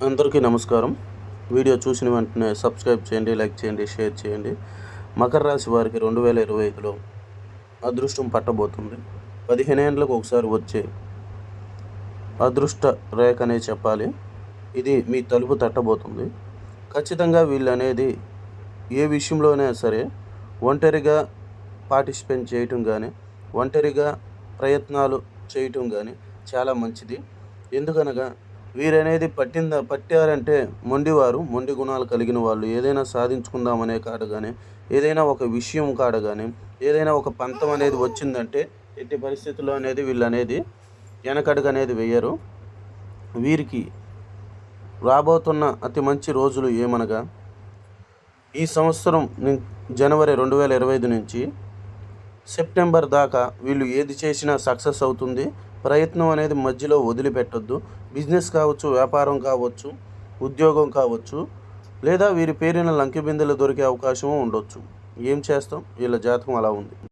అందరికీ నమస్కారం. వీడియో చూసిన వెంటనే సబ్స్క్రైబ్ చేయండి, లైక్ చేయండి, షేర్ చేయండి. మకర రాశి వారికి 2025లో అదృష్టం పట్టబోతుంది. 15 ఏళ్ళకు ఒకసారి వచ్చే అదృష్ట రేఖ అనే చెప్పాలి. ఇది మీ తలుపు తట్టబోతుంది. ఖచ్చితంగా వీళ్ళు అనేది ఏ విషయంలోనే సరే ఒంటరిగా పార్టిసిపేట్ చేయటం కానీ, ఒంటరిగా ప్రయత్నాలు చేయటం కానీ చాలా మంచిది. ఎందుకనగా వీరనేది పట్టారంటే మొండివారు, మొండి గుణాలు కలిగిన వాళ్ళు. ఏదైనా సాధించుకుందామనే కాడ కానీ, ఏదైనా ఒక విషయం కాడ కానీ, ఏదైనా ఒక పంతం అనేది వచ్చిందంటే ఎట్టి పరిస్థితుల్లో అనేది వీళ్ళు అనేది వెనకడుగు అనేది వేయరు. వీరికి రాబోతున్న అతి మంచి రోజులు ఏమనగా, ఈ సంవత్సరం జనవరి 2025 నుంచి సెప్టెంబర్ దాకా వీళ్ళు ఏది చేసినా సక్సెస్ అవుతుంది. ప్రయత్నం అనేది మధ్యలో వదిలిపెట్టొద్దు. బిజినెస్ కావచ్చు, వ్యాపారం కావచ్చు, ఉద్యోగం కావచ్చు, లేదా వీరి పేరిన లంకెబిందెలు దొరికే అవకాశం ఉండొచ్చు. ఏం చేస్తాం, వీళ్ళ జాతకం అలా ఉంది.